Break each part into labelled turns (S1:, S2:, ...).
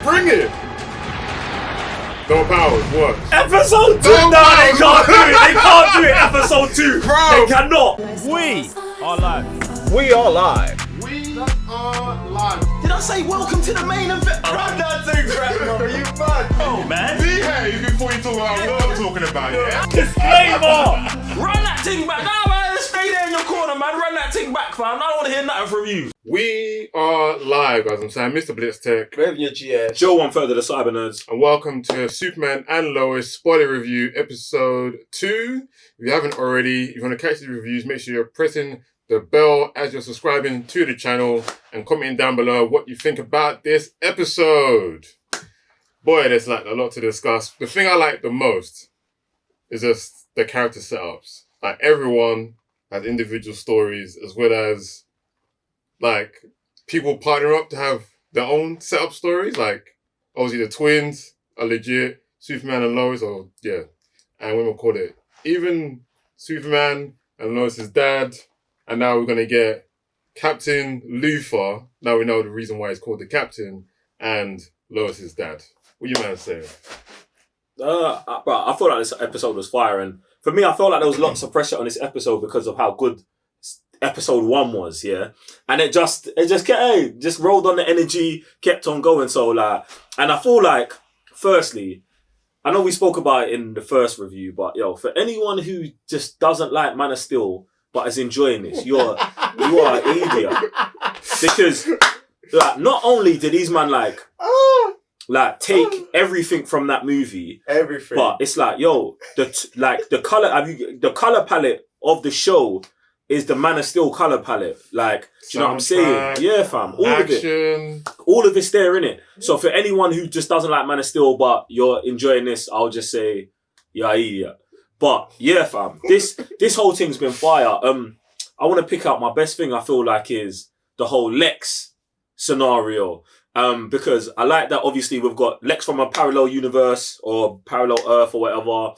S1: bring it. No powers, what?
S2: Episode 2!
S1: No
S2: No, they
S1: powers,
S2: can't do it. They can't do it. Episode 2.
S1: Bro.
S2: They cannot.
S3: We are live.
S4: We are live.
S1: We are live.
S2: Did I say welcome to the main event?
S1: Run that thing, brother. You mad?
S2: Oh, man.
S1: Behave before you talk about what I'm talking about, yeah?
S2: Disclaimer. Run that thing back. Nah, man. Stay there in your corner, man. Run that thing back, fam. I don't want to hear nothing from you.
S1: We are live, as I'm saying. Mr. Blitz Tech.
S4: Revenue GS.
S2: Joe one further, the Cyber Nerds.
S1: And welcome to Superman and Lois spoiler review episode 2. If you haven't already, if you want to catch the reviews, make sure you're pressing the bell as you're subscribing to the channel and commenting down below what you think about this episode. Boy, there's like a lot to discuss. The thing I like the most is just the character setups. Like everyone has individual stories as well as like people partner up to have their own setup stories. Like obviously the twins are legit, Superman and Lois, or yeah, and what we'll call it, even Superman and Lois's dad. And now we're going to get Captain Luthor. Now we know the reason why he's called the Captain. And Lois's dad. What you man saying?
S2: Bro, I feel like this episode was fire. And for me, I felt like there was lots of pressure on this episode because of how good episode 1 was, yeah? And it just kept, just rolled on the energy, kept on going. So like, and I feel like, firstly, I know we spoke about it in the first review, but yo, for anyone who just doesn't like Man of Steel, but is enjoying this, you are an idiot. Because like not only did these man like take everything from that movie,
S4: Everything.
S2: but it's like yo, the color palette of the show is the Man of Steel color palette. Like, do you know what I'm saying? Yeah, fam. All of it's there in it. So for anyone who just doesn't like Man of Steel, but you're enjoying this, I'll just say you're an idiot. But yeah, fam, this whole thing's been fire. I want to pick out my best thing. I feel like is the whole Lex scenario. Because I like that. Obviously, we've got Lex from a parallel universe or parallel Earth or whatever.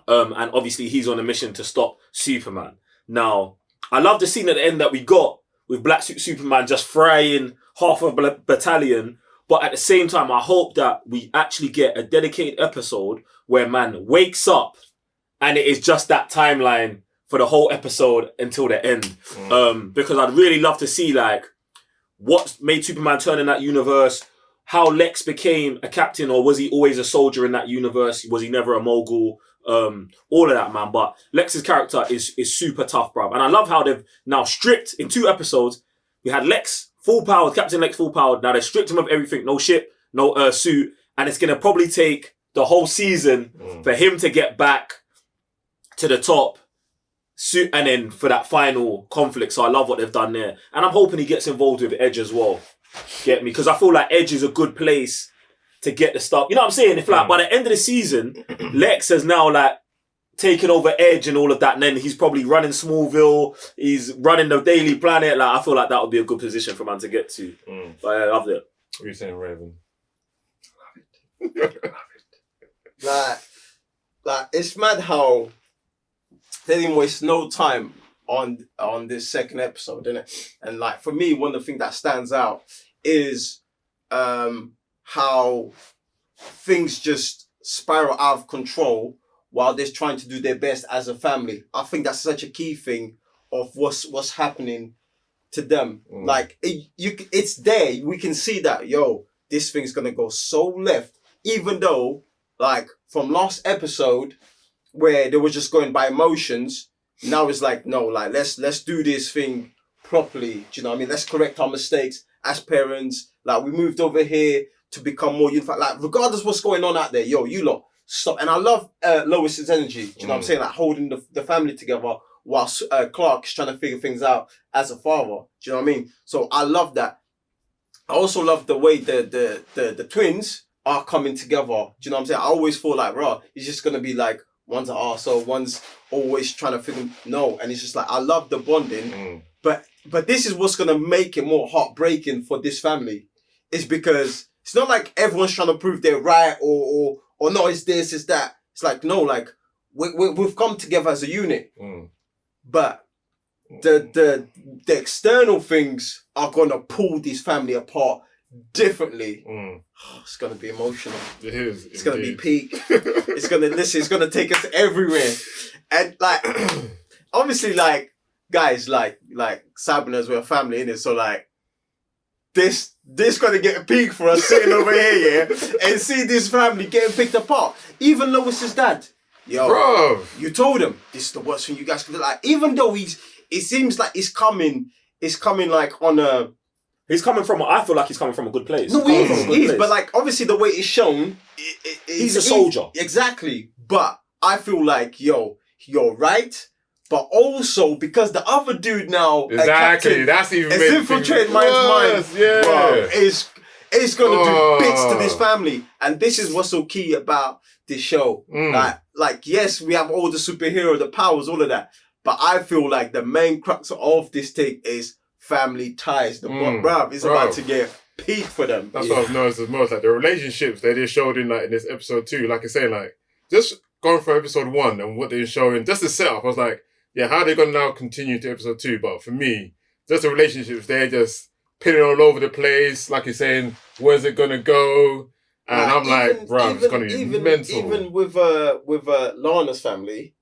S2: And obviously, he's on a mission to stop Superman. Now, I love the scene at the end that we got with Black Suit Superman just frying half of a battalion. But at the same time, I hope that we actually get a dedicated episode where man wakes up. And it is just that timeline for the whole episode until the end. Because I'd really love to see like what made Superman turn in that universe, how Lex became a captain, or was he always a soldier in that universe? Was he never a mogul? All of that, man. But Lex's character is super tough, bruv. And I love how they've now stripped in 2 episodes. We had Lex full powered, Captain Lex full powered. Now they stripped him of everything, no ship, no suit. And it's going to probably take the whole season for him to get back to the top, and then for that final conflict. So I love what they've done there. And I'm hoping he gets involved with Edge as well. Get me? Because I feel like Edge is a good place to get the stuff. You know what I'm saying? If like by the end of the season, Lex has now like taken over Edge and all of that, and then he's probably running Smallville, he's running the Daily Planet. Like I feel like that would be a good position for man to get to. But I loved it.
S1: What are you saying, Raven?
S4: Love it. Like it's mad how they didn't waste no time on this second episode, innit? And like for me, one of the things that stands out is how things just spiral out of control while they're trying to do their best as a family. I think that's such a key thing of what's happening to them. Like it's there. We can see that this thing's gonna go so left. Even though like from last episode, where they were just going by emotions, now it's like, no, like let's do this thing properly. Do you know what I mean? Let's correct our mistakes as parents. Like we moved over here to become more unified. Like regardless what's going on out there, you lot, stop. And I love Lois's energy. Do you know what I'm saying? Like holding the family together whilst Clark is trying to figure things out as a father. Do you know what I mean? So I love that. I also love the way the twins are coming together. Do you know what I'm saying? I always feel like, it's just gonna be like, one's an arsehole, one's always trying to figure no, and it's just like I love the bonding, but this is what's gonna make it more heartbreaking for this family, is because it's not like everyone's trying to prove they're right or no, it's this, it's that. It's like no, like we've come together as a unit, but the external things are gonna pull this family apart differently. It's gonna be emotional.
S1: It is.
S4: It's gonna be peak. It's gonna take us everywhere. And like, obviously, like guys, like Sabiners, we're a family, innit? So like, this gonna get a peak for us sitting over here, yeah, and see this family getting picked apart. Even Lois's dad, yo,
S1: bro,
S4: you told him this is the worst thing you guys could do. Like, even though it seems like it's coming like on a.
S2: I feel like he's coming from a good place.
S4: No, he is. But like, obviously, the way it's shown,
S2: he's a soldier.
S4: Exactly. But I feel like, yo, you're right. But also, because the other dude now,
S1: exactly, that's even
S4: has infiltrated my mind.
S1: Yeah,
S4: bro, it's gonna do bits to this family, and this is what's so key about this show. Like, yes, we have all the superhero, the powers, all of that. But I feel like the main crux of this thing is family ties. Bruv, it's about to get peak for them.
S1: That's what I've noticed the most. Like the relationships they just showed in this episode 2. Like I say, like just going for episode 1 and what they're showing, just the setup. I was like, yeah, how are they gonna now continue to episode 2? But for me, just the relationships, they're just pinning all over the place. Like you're saying, where's it gonna go? And I'm like, bruv, it's gonna be mental.
S4: Even with Lana's family.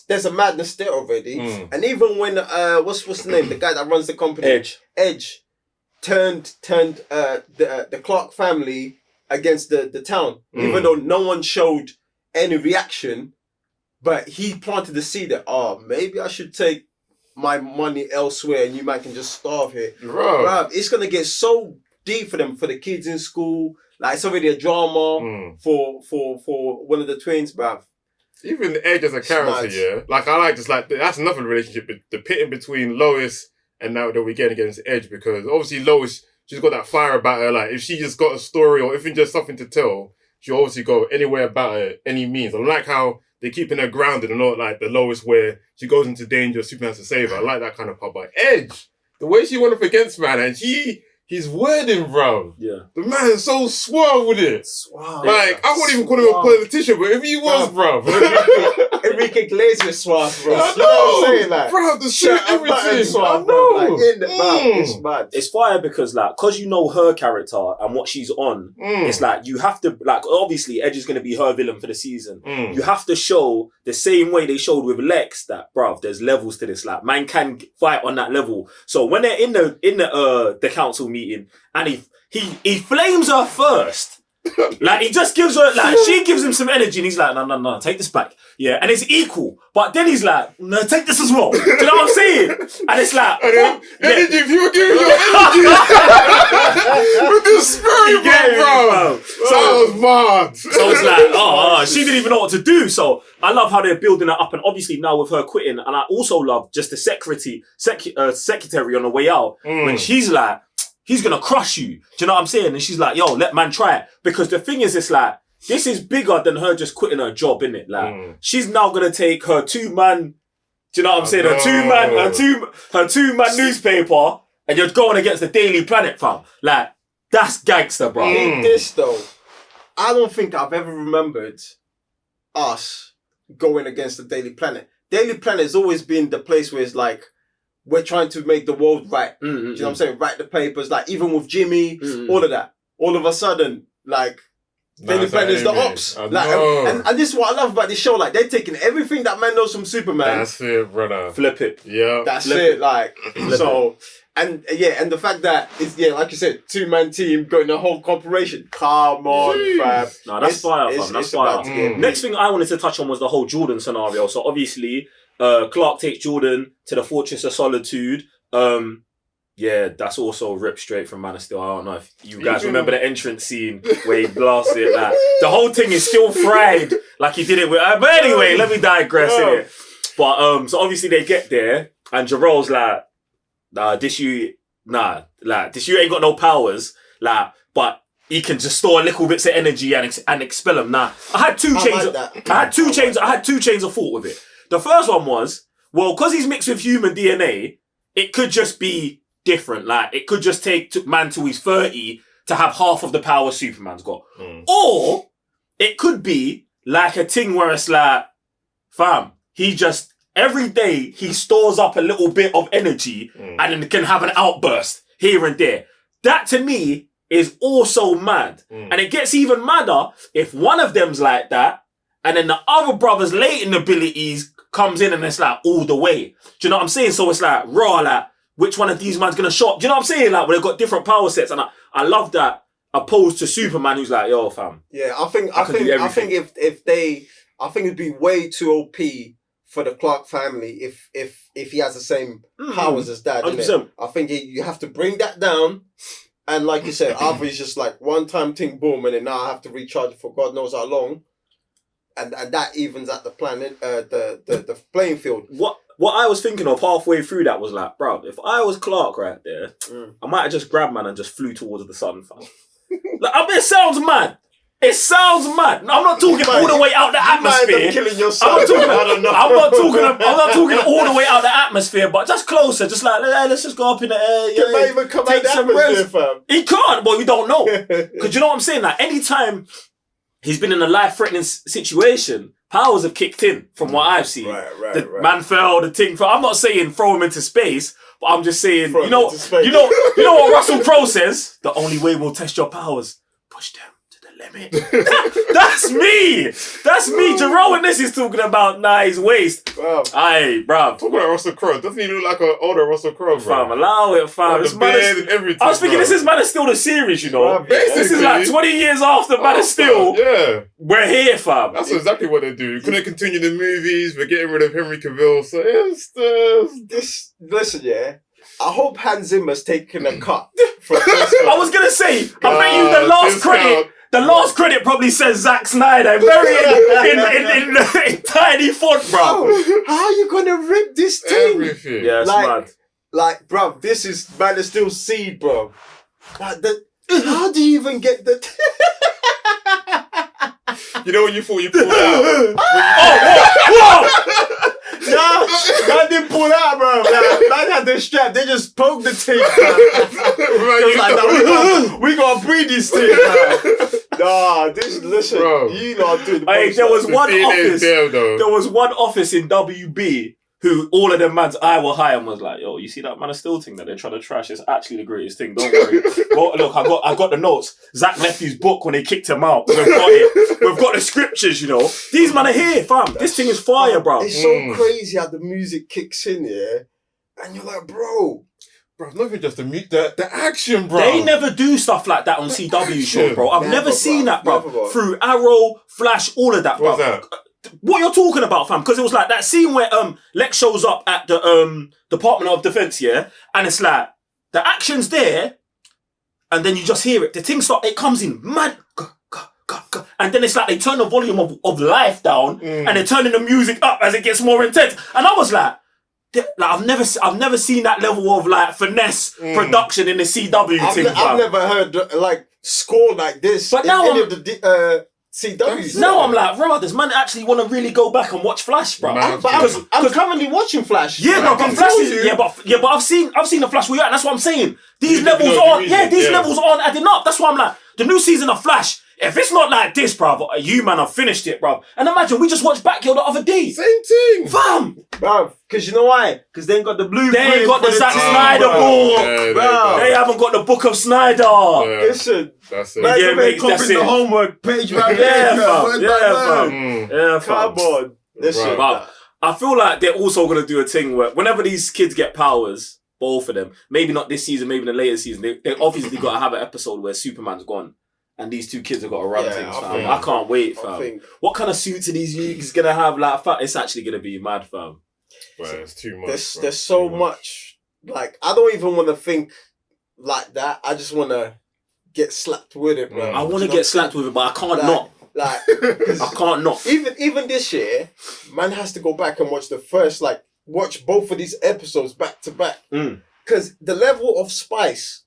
S4: There's a madness there already, and even when what's the name? The guy that runs the company, Edge, turned the Clark family against the town, even though no one showed any reaction, but he planted the seed that maybe I should take my money elsewhere, and you man can just starve here, bro. It's gonna get so deep for them, for the kids in school. Like it's already a drama for one of the twins, bruv.
S1: Even Edge as a character, yeah. Like I like just like that's another relationship, the pitting between Lois and now that we're getting against Edge, because obviously Lois, she's got that fire about her. Like if she just got a story or even just something to tell, she'll obviously go anywhere about it, any means. I like how they're keeping her grounded and not like the Lois where she goes into danger, Superman has to save her. I like that kind of part. But Edge, the way she went up against man, and he's wording, bro. Yeah. The man is so suave with it. Suave. Like, I wouldn't even call him a politician, but if he was, bro.
S4: Enrique Iglesias suave, bro.
S1: I know.
S4: You know what I'm saying? Like,
S1: bro, the shit, everything.
S4: Suave, bro. Like, it's mad.
S2: It's fire because, like, because you know her character and what she's on, it's like, you have to, like, obviously, Edge is going to be her villain for the season. You have to show the same way they showed with Lex that, bruv, there's levels to this. Like, man can fight on that level. So when they're in the council meeting and he flames her first. Like he just gives her, like she gives him some energy and he's like, no, take this back. Yeah, and it's equal. But then he's like, no, take this as well. Do you know what I'm saying? And it's like,
S1: energy, if you were giving your energy with the spirit, bro. So I was mad.
S2: So it's like, she didn't even know what to do. So I love how they're building her up, and obviously now with her quitting, and I also love just the secretary on the way out when she's like, he's gonna crush you. Do you know what I'm saying? And she's like, yo, let man try it. Because the thing is, it's like, this is bigger than her just quitting her job, innit? Like, she's now gonna take her 2-man, do you know what I'm saying? Her two-man newspaper, and you're going against the Daily Planet, fam. Like, that's gangster, bro.
S4: This though, I don't think I've ever remembered us going against the Daily Planet. Daily Planet has always been the place where it's like, we're trying to make the world right. Do you know what I'm saying? Write the papers, like even with Jimmy, all of that. All of a sudden, like, Daily Planet is the ops. Like, and this is what I love about this show. Like, they're taking everything that man knows from Superman.
S1: That's it, brother.
S2: Flip it.
S1: Yeah.
S4: That's it. Like, so, and and the fact that it's, like you said, 2-man team going the whole corporation. Come on, fam.
S2: No, that's fire, fam. That's fire. Next thing I wanted to touch on was the whole Jordan scenario. So obviously, Clark takes Jordan to the Fortress of Solitude. That's also ripped straight from Man of Steel. I don't know if you guys remember the entrance scene where he blasted it. Like, the whole thing is still fried like he did it with... but anyway, let me digress here. But, so obviously they get there and Jarrell's like, this you ain't got no powers. Like, but he can just store little bits of energy and expel them. Nah, I had two chains of thought with it. The first one was, well, because he's mixed with human DNA, it could just be different. Like, it could just take man till he's 30 to have half of the power Superman's got. Or it could be like a thing where it's like, fam, he just, every day he stores up a little bit of energy and then can have an outburst here and there. That to me is also mad. And it gets even madder if one of them's like that, and then the other brother's latent abilities comes in and it's like all the way. Do you know what I'm saying? So it's like, raw, like, which one of these man's gonna shot? Do you know what I'm saying? Like, where they've got different power sets, and I love that, opposed to Superman, who's like, yo, fam.
S4: Yeah, I think it'd be way too OP for the Clark family if he has the same powers as Dad.
S2: 100%.
S4: I think you have to bring that down, and like you said, either he's just like one time thing, boom, and then now I have to recharge it for God knows how long, and that evens at the planet, the playing field.
S2: What I was thinking of halfway through that was like, bro, if I was Clark right there, I might have just grabbed man and just flew towards the sun, fam. Like, I mean, it sounds mad. It sounds mad. I'm not talking all the way out the atmosphere.
S4: Killing yourself.
S2: I'm not talking all the way out the atmosphere, but just closer. Just like, let's just go up in the air.
S4: He might even come out the atmosphere, fam.
S2: He can't, but we don't know. Because you know what I'm saying? Like, anytime he's been in a life-threatening situation, powers have kicked in, from what I've seen. Right. Man fell, the thing fell. I'm not saying throw him into space, but I'm just saying, you know what Russell Crowe says? The only way we'll test your powers, push them to the limit. That's me. Jerome and this is talking about his waist. Aye, bruv.
S1: Talk about Russell Crowe. Doesn't he look like an older Russell Crowe, bro?
S2: Fam, allow it, fam.
S1: Like the beard and everything,
S2: I was thinking, this is Man of Steel the series, you know.
S1: Bro,
S2: this is like 20 years after Man of Steel.
S1: Yeah.
S2: We're here, fam.
S1: That's exactly what they do. Couldn't continue the movies. We're getting rid of Henry Cavill. So
S4: this. Listen, yeah. I hope Hans Zimmer's taking a cut from this.
S2: I was gonna say, I bet you the last credit. The last credit probably says Zack Snyder, very in tiny font, bro.
S4: How are you gonna rip this thing?
S1: Everything.
S2: Yeah, it's mad.
S4: Like, bro, this is Man of Steel seed, bro. Like, how do you even get the?
S1: You know when you thought you pulled out?
S2: Whoa!
S4: Nah, man didn't pull out, bro. Man had the strap. They just poked the thing. We gotta breathe this thing, man. Nah, listen, bro. You lot do the
S2: there was one office in WB who all of them man's eye were high and was like, yo, you see that Man of Steel thing that they're trying to trash? It's actually the greatest thing, don't worry. Well, look, I got the notes. Zach left his book when they kicked him out. We've got it. We've got the scriptures, you know. These men are here, fam. This thing is fire, bro.
S4: It's so crazy how the music kicks in here. And you're like, bro,
S1: it's not even just the action, bro.
S2: They never do stuff like that on CW show, bro. I've never seen that, bro. Through Arrow, Flash, all of that, bro.
S1: What's that?
S2: What you're talking about, fam? Because it was like that scene where Lex shows up at the Department of Defense, yeah, and it's like the action's there, and then you just hear it. The thing it comes in mad, and then it's like they turn the volume of life down, and they're turning the music up as it gets more intense. And I was like I've never seen that level of like finesse production in the CW thing.
S4: I've never heard like score like this.
S2: But now
S4: any of the CW.
S2: Now I'm like, bro, does man actually want to really go back and watch Flash, bro?
S4: I'm currently watching Flash.
S2: Yeah,
S4: bro,
S2: but Flash is, but I've seen the Flash react. That's what I'm saying. These levels aren't adding up. That's why I'm like, the new season of Flash, if it's not like this, bro, you man have finished it, bro. And imagine we just watched Batgirl the other day.
S1: Same thing,
S2: fam.
S4: Bro, because you know why? Because they ain't got the blueprint.
S2: They ain't got the Zack Snyder book.
S1: Yeah,
S2: they haven't got the book of Snyder.
S1: Yeah.
S4: Listen,
S1: that's it.
S4: That's the homework page by page.
S2: Yeah,
S4: come on. Listen,
S2: but I feel like they're also gonna do a thing where whenever these kids get powers, both of them, maybe not this season, maybe in the later season, they obviously got to have an episode where Superman's gone. And these two kids have got to run things, fam. I can't wait, fam. What kind of suits are these youths gonna have? Like, it's actually gonna be mad, fam.
S1: Well, it's too much.
S4: There's so much. Like, I don't even want to think like that. I just want to get slapped with it, bro.
S2: I want to get slapped with it, but I can't not.
S4: Like,
S2: I can't not.
S4: Even this year, man has to go back and watch watch both of these episodes back to back. Because the level of spice.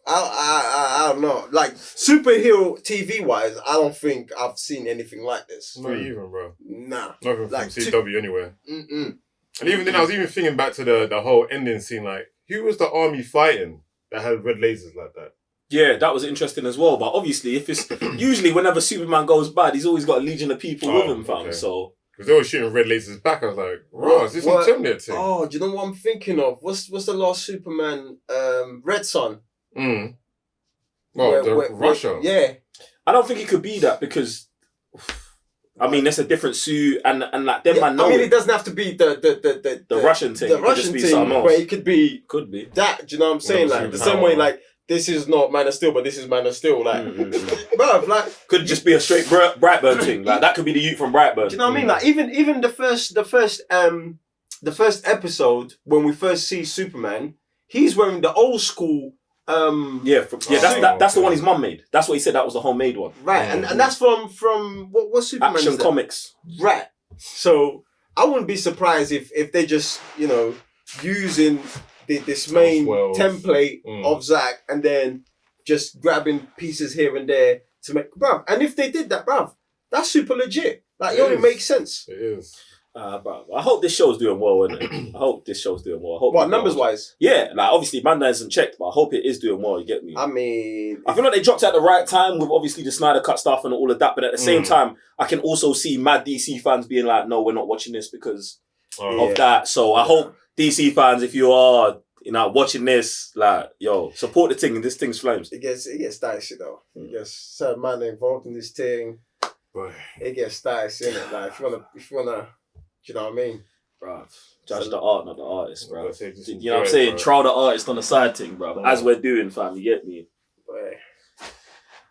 S4: I don't know. Like, superhero TV wise, I don't think I've seen anything like this.
S1: Not even, bro.
S4: Nah.
S1: Not even from CW anywhere. And even then, I was even thinking back to the whole ending scene. Like, who was the army fighting that had red lasers like that?
S2: Yeah, that was interesting as well. But obviously, if it's usually whenever Superman goes bad, he's always got a legion of people with him, fam. Okay. So
S1: because they were shooting red lasers back, I was like, Oh, is this on Terminator thing?
S4: Oh, do you know what I'm thinking of? What's the last Superman? Red Son.
S1: Mm. Well, Russia.
S4: Yeah.
S2: I don't think it could be that because, I mean, that's a different suit and like them man know.
S4: I mean, it doesn't have to be the
S2: Russian thing.
S4: The Russian thing, but it could be that. Do you know what I'm saying? Like the same way, like this is not Man of Steel, but this is Man of Steel. Like, bruv, like
S2: could just be a straight Brightburn thing. Like that could be the youth from Brightburn.
S4: Do you know what I mean? Like even the first episode when we first see Superman, he's wearing the old school.
S2: That's the one his mum made. That's what he said. That was the homemade one,
S4: right? And that's from what Superman
S2: Action Comics,
S4: right? So I wouldn't be surprised if they just using this main template of Zack and then just grabbing pieces here and there to make bruv. And if they did that, bruv, that's super legit. Like it only makes sense.
S1: It is.
S2: But I hope this show's doing well, isn't it? I hope this show's doing well. I hope
S4: what numbers wise?
S2: Yeah, like obviously Manda hasn't checked, but I hope it is doing well. You get me?
S4: I mean,
S2: I feel like they dropped it at the right time with obviously the Snyder Cut stuff and all of that. But at the same time, I can also see mad DC fans being like, "No, we're not watching this because of that." So I hope DC fans, if you are watching this, like support the thing and this thing's flames.
S4: It gets dicey though. It gets certain man involved in this thing.
S1: Boy.
S4: It gets dicey, innit? Like if you wanna. Do you know what I mean?
S2: Bruv. Judge the art, not the artist, bro.
S1: You know what I'm
S2: saying?
S1: Bro.
S2: Trial the artist on the side thing, bro. As we're doing, fam, you get me?
S4: Boy.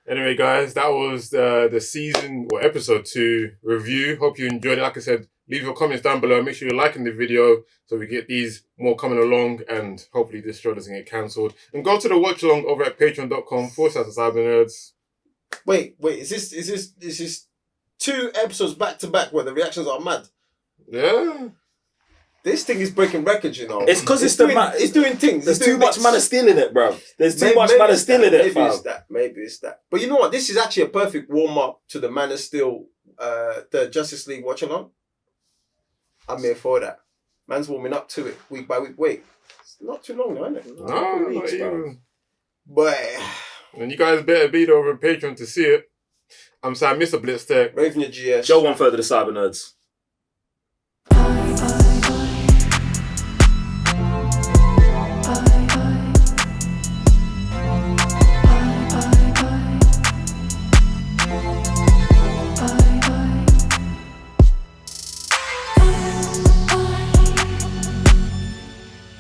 S1: Anyway, guys, that was the season or episode 2 review. Hope you enjoyed it. Like I said, leave your comments down below. Make sure you're liking the video so we get these more coming along and hopefully this show doesn't get cancelled. And go to the watch along over at patreon.com/cybernerds.
S4: Wait, is this 2 episodes back to back where the reactions are mad?
S1: Yeah.
S4: This thing is breaking records, you know.
S2: It's because it's
S4: doing things.
S2: There's too much Man of Steel in it, bro. There's too much Man of Steel in it, fam.
S4: Maybe it's that. But you know what? This is actually a perfect warm up to the Man of Steel, the Justice League watch along. I'm here for that. Man's warming up to it week by week. Wait, it's not too long, though, isn't it?
S1: No, not even.
S4: But
S1: and you guys better be over on Patreon to see it. I'm sorry, Mr. Blitztech.
S4: Raven your GS.
S2: Show one further to Cyber Nerds.